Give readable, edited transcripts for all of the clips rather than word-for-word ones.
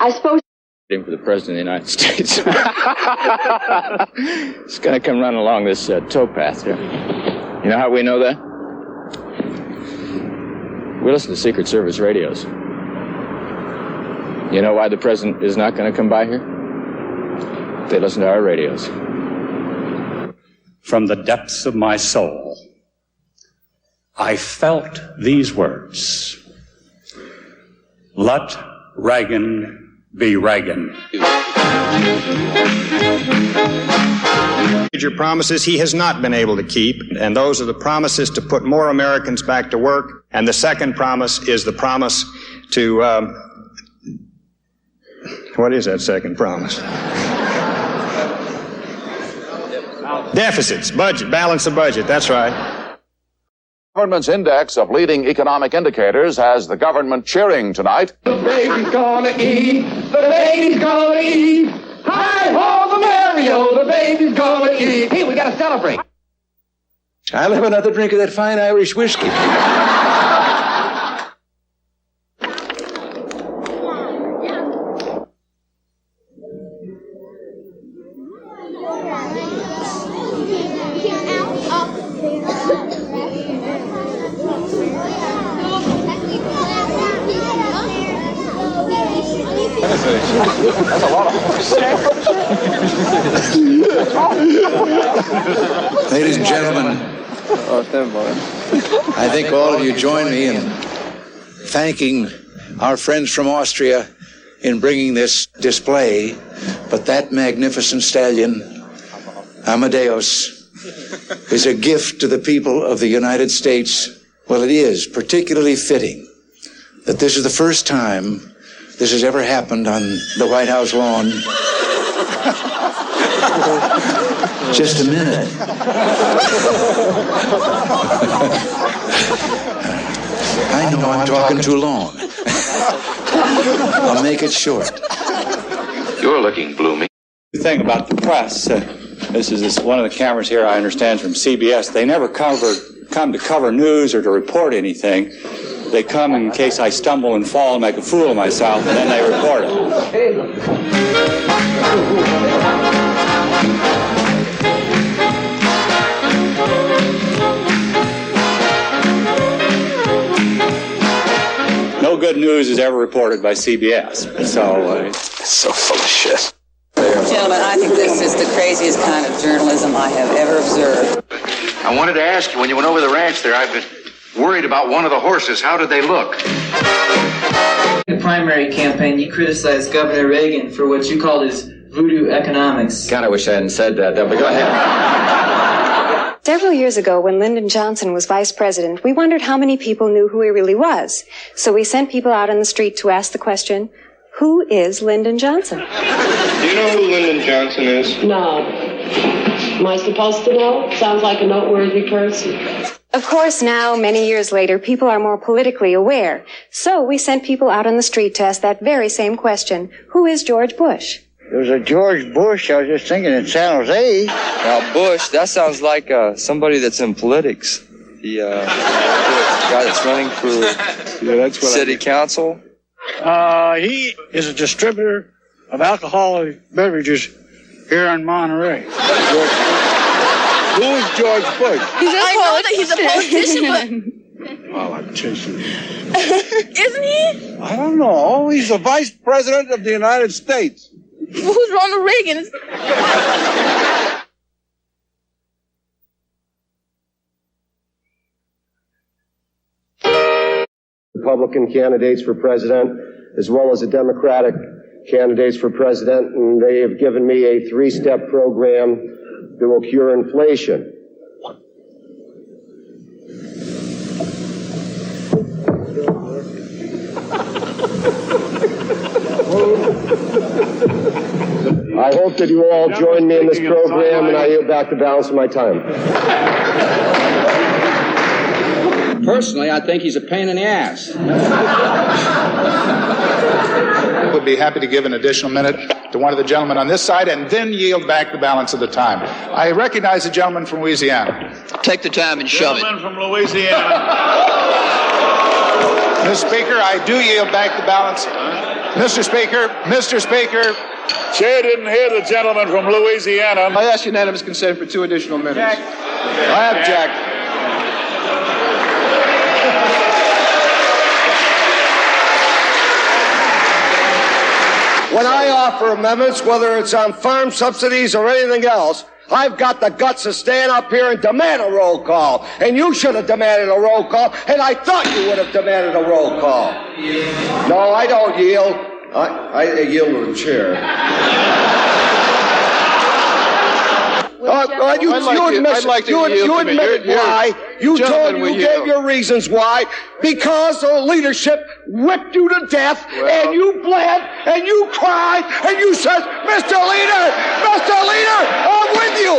I suppose... For the President of the United States. It's going to come running along this towpath here. You know how we know that? We listen to Secret Service radios. You know why the President is not going to come by here? They listen to our radios. From the depths of my soul, I felt these words. Let Reagan be Reagan. Major promises he has not been able to keep, and those are the promises to put more Americans back to work, and the second promise is the promise to, what is that second promise? Deficits, budget, balance the budget, that's right. The government's index of leading economic indicators has the government cheering tonight. The baby's gonna eat, the baby's gonna eat. Hi ho, the Mario, the baby's gonna eat. Hey, we gotta celebrate. I'll have another drink of that fine Irish whiskey. That's a lot of horse. Ladies and gentlemen, I think all of you join me in thanking our friends from Austria in bringing this display, but that magnificent stallion, Amadeus, is a gift to the people of the United States. Well, it is particularly fitting that this is the first time this has ever happened on the White House lawn. Just a minute. I know I'm talking too long. I'll make it short. You're looking gloomy. The thing about the press, this is one of the cameras here, I understand, from CBS. They never come to cover news or to report anything. They come in case I stumble and fall and make a fool of myself, and then they report it. No good news is ever reported by CBS. So, It's so full of shit. Gentlemen, I think this is the craziest kind of journalism I have ever observed. I wanted to ask you, when you went over the ranch there, I've been worried about one of the horses. How did they look? In the primary campaign, you criticized Governor Reagan for what you called his voodoo economics. God, I wish I hadn't said that, but go ahead. Several years ago, when Lyndon Johnson was vice president, we wondered how many people knew who he really was. So we sent people out on the street to ask the question, who is Lyndon Johnson? Do you know who Lyndon Johnson is? No. Am I supposed to know? Sounds like a noteworthy person. Of course, now, many years later, people are more politically aware. So we sent people out on the street to ask that very same question. Who is George Bush? There's a George Bush. I was just thinking in San Jose. Now, Bush, that sounds like somebody that's in politics. The guy that's running for city council. He is a distributor of alcoholic beverages here in Monterey. Who is George Bush? He's a politician, Politician. isn't he? I don't know. He's the vice president of the United States. Who's Ronald Reagan? Republican candidates for president, as well as the Democratic candidates for president, and they have given me a 3-step program that will cure inflation. I hope that you all join me in this program, and I yield back the balance of my time. Personally, I think he's a pain in the ass. I would be happy to give an additional minute to one of the gentlemen on this side and then yield back the balance of the time. I recognize the gentleman from Louisiana. Take the time and shove it. Gentleman from Louisiana. Mr. Speaker, I do yield back the balance. Mr. Speaker. Chair didn't hear the gentleman from Louisiana. I ask unanimous consent for 2 additional minutes. Jack. I object. When I offer amendments, whether it's on farm subsidies or anything else, I've got the guts to stand up here and demand a roll call. And you should have demanded a roll call, and I thought you would have demanded a roll call. No, I don't yield. I yield to the chair. You admitted why. You gave your reasons why. Because the leadership whipped you to death, and you bled, and you cried, and you said, Mr. Leader, I'm with you.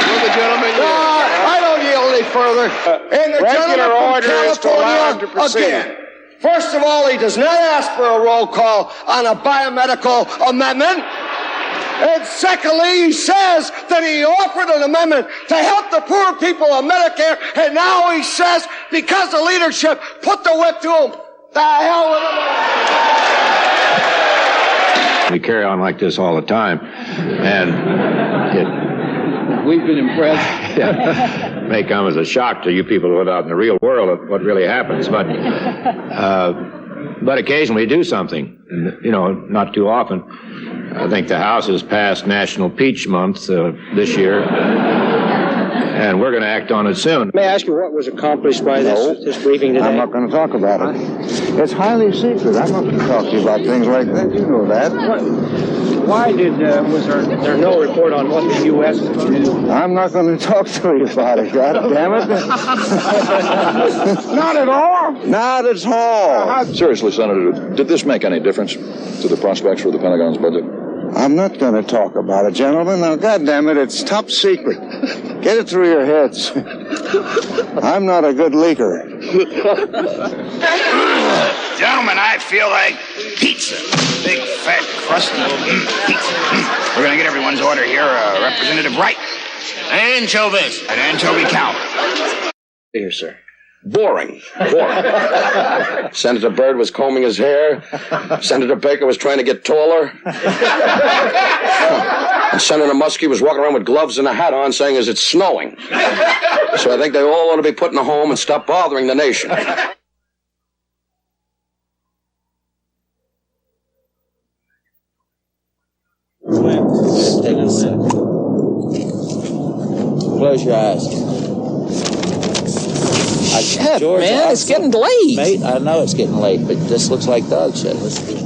Will the gentleman yield? I don't yield any further. And the gentleman from California, again. First of all, he does not ask for a roll call on a biomedical amendment. And secondly, he says that he offered an amendment to help the poor people of Medicare, and now he says, because the leadership put the whip to him, the hell with him. We carry on like this all the time, and we've been impressed. May come as a shock to you people who are out in the real world of what really happens, but occasionally do something, and, not too often. I think the House has passed National Peach Month this year, and we're going to act on it soon. May I ask you what was accomplished by this briefing today? I'm not going to talk about it. It's highly secret. I'm not going to talk to you about things like that. You know that. Why was there no report on what the U.S. is going to do? I'm not going to talk to you about it, God damn it. Not at all. Not at all. Seriously, Senator, did this make any difference to the prospects for the Pentagon's budget? I'm not going to talk about it, gentlemen. Now, God damn it, it's top secret. Get it through your heads. I'm not a good leaker. Gentlemen, I feel like pizza. Big, fat, crusty pizza. We're going to get everyone's order here. Representative Wright. Anchovies. An anchovy counter. Here, sir. Boring. Senator Byrd was combing his hair. Senator Baker was trying to get taller. And Senator Muskie was walking around with gloves and a hat on saying, "Is it snowing?" So I think they all ought to be put in a home and stop bothering the nation. Take a second. Close your eyes. Shit, George, man, it's getting late. Mate, I know it's getting late, but this looks like dog shit. Let's do it.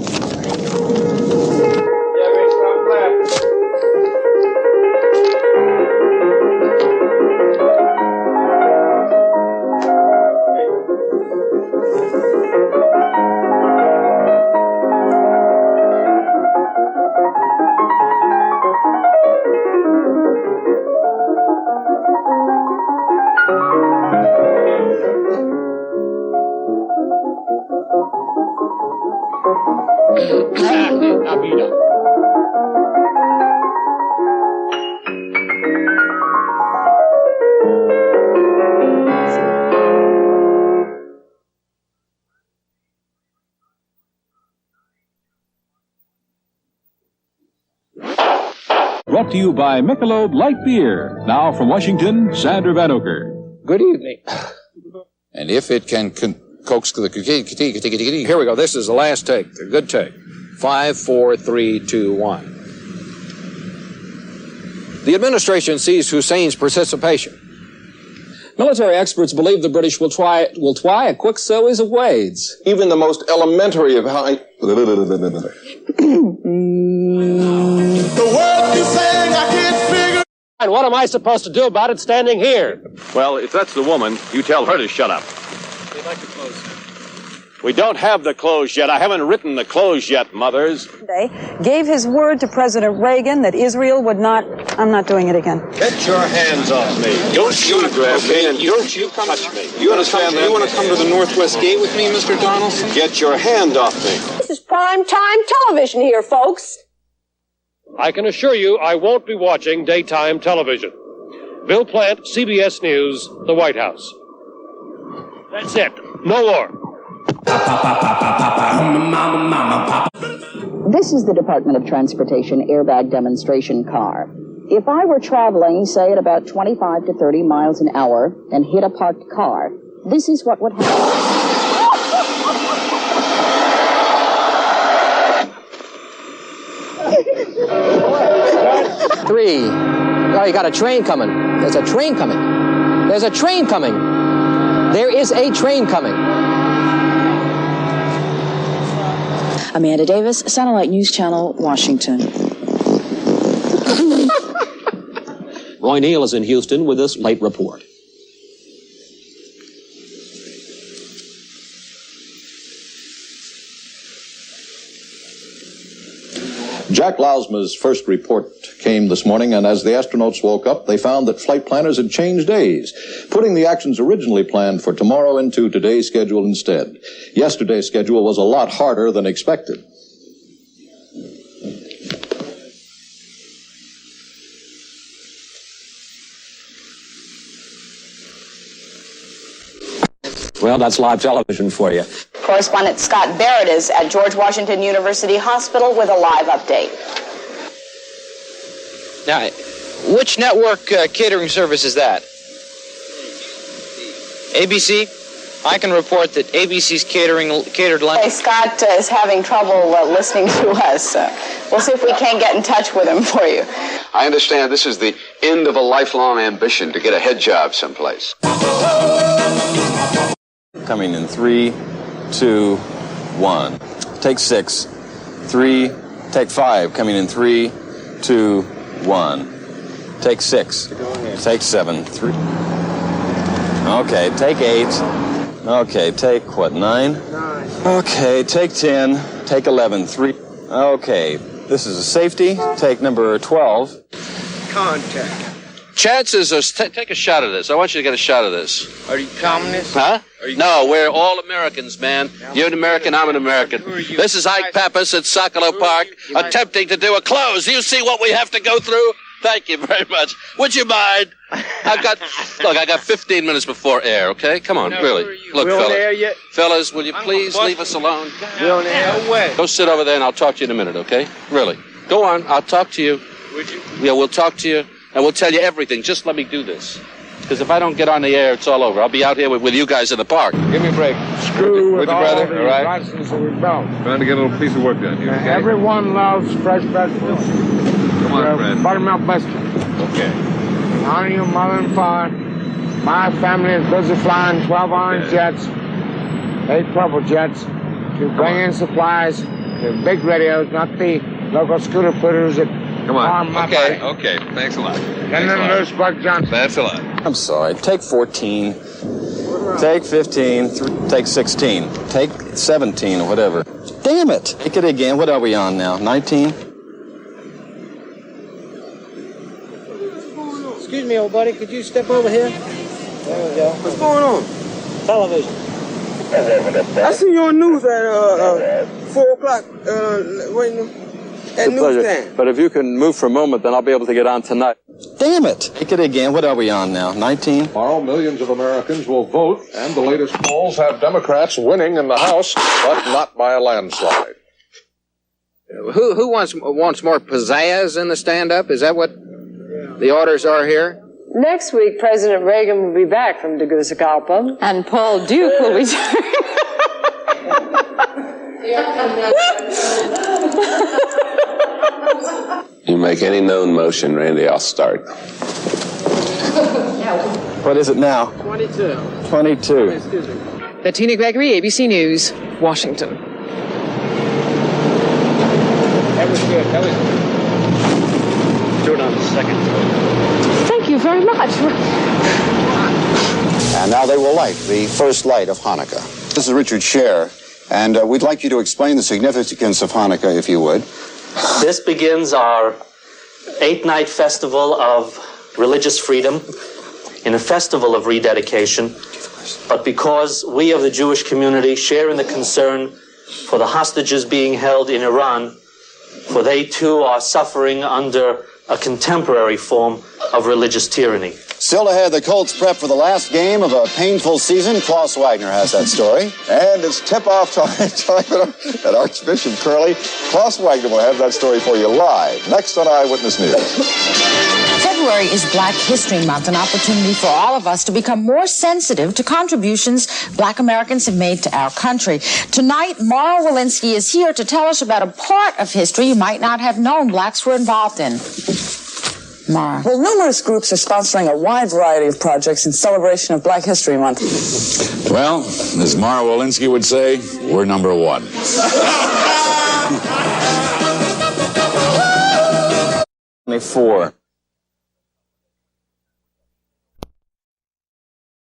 Brought to you by Michelob Light Beer. Now from Washington, Sandra Van Oker. Good evening. And if it can coax the... Here we go. This is the last take. A good take. 5, 4, 3, 2, 1. The administration sees Hussein's participation. Military experts believe the British will try a quick series of ways. Even the most elementary of how... The word you're saying I can't figure. And what am I supposed to do about it standing here? Well, if that's the woman, you tell her to shut up. We'd like to close. We don't have the close yet. I haven't written the close yet, mothers. Gave his word to President Reagan that Israel would not... I'm not doing it again. Get your hands off me. Don't you grab me and don't you touch me. You understand that? You want to come to the Northwest Gate with me, Mr. Donaldson? Get your hand off me. This is prime time television here, folks. I can assure you I won't be watching daytime television. Bill Plant, CBS News, the White House. That's it. No more. This is the Department of Transportation airbag demonstration car. If I were traveling, say, at about 25 to 30 miles an hour and hit a parked car, this is what would happen. 3. Oh, you got a train coming. There's a train coming. There's a train coming. There is a train coming. Amanda Davis, Satellite News Channel, Washington. Roy Neal is in Houston with this late report. Jack Lausma's first report came this morning, and as the astronauts woke up, they found that flight planners had changed days, putting the actions originally planned for tomorrow into today's schedule instead. Yesterday's schedule was a lot harder than expected. Well, that's live television for you. Correspondent Scott Barrett is at George Washington University Hospital with a live update. Now, which network catering service is that? ABC? I can report that ABC's catered lunch. Hey, Scott is having trouble listening to us. We'll see if we can't get in touch with him for you. I understand this is the end of a lifelong ambition to get a head job someplace. Coming in 3, 2, 1. Take 6. 3. Take 5. Coming in 3, 2, 1. Take 6. Take 7. 3. Okay, take 8. Okay, take what, 9? 9. Okay, take 10. Take 11. 3. Okay, this is a safety. Take number 12. Contact. Chances are, take a shot of this. I want you to get a shot of this. Are you communists? Huh? No, we're all Americans, man. You're an American, I'm an American. This is Ike Pappas at Sokolov Park attempting to do a close. Do you see what we have to go through? Thank you very much. Would you mind? I got 15 minutes before air, okay? Come on, really. Look, fellas, will you please leave us alone? We're on air. Go sit over there and I'll talk to you in a minute, okay? Really. Go on, I'll talk to you. Would you? Yeah, we'll talk to you. And we'll tell you everything. Just let me do this. Because if I don't get on the air, it's all over. I'll be out here with you guys in the park. Give me a break. Screw with all brother, the all right? license that we built. Trying to get a little piece of work done here, okay? Everyone loves fresh vegetables. Come on, Fred. Buttermilk biscuit. Okay. In honor of your mother and father, my family is busy flying 12 orange jets, 8 purple jets, to bring in supplies to big radios, not the local scooter putters that come on. Okay, body. okay. Thanks a lot. And then there's Buck Johnson. Thanks a lot. I'm sorry. Take 14. Take 15. Take 16. Take 17 or whatever. Damn it. Take it again. What are we on now? 19? Excuse me, old buddy. Could you step over here? There we go. What's going on? Television. I see you on news at 4 o'clock. Waiting. At newsstand. But if you can move for a moment, then I'll be able to get on tonight. Damn it! Take it again. What are we on now? 19? Tomorrow, millions of Americans will vote, and the latest polls have Democrats winning in the House, but not by a landslide. Who wants more pizzazz in the stand-up? Is that what the orders are here? Next week, President Reagan will be back from Tegucigalpa. And Paul Duke will return. You make any known motion, Randy, I'll start. What is it now? 22. 22. Excuse me. Bettina Gregory, ABC News, Washington. That was good. That was good. Do it on the second. Thank you very much. And now they will light the first light of Hanukkah. This is Richard Scher, and we'd like you to explain the significance of Hanukkah, if you would. This begins our 8-night festival of religious freedom in a festival of rededication. But because we of the Jewish community share in the concern for the hostages being held in Iran, for they too are suffering under a contemporary form of religious tyranny. Still ahead, the Colts prep for the last game of a painful season. Klaus Wagner has that story. And it's tip-off time at Archbishop Curley. Klaus Wagner will have that story for you live next on Eyewitness News. February is Black History Month, an opportunity for all of us to become more sensitive to contributions Black Americans have made to our country. Tonight, Mara Walensky is here to tell us about a part of history you might not have known Blacks were involved in. Mara. Well, numerous groups are sponsoring a wide variety of projects in celebration of Black History Month. Well, as Mara Walensky would say, we're number one. 4.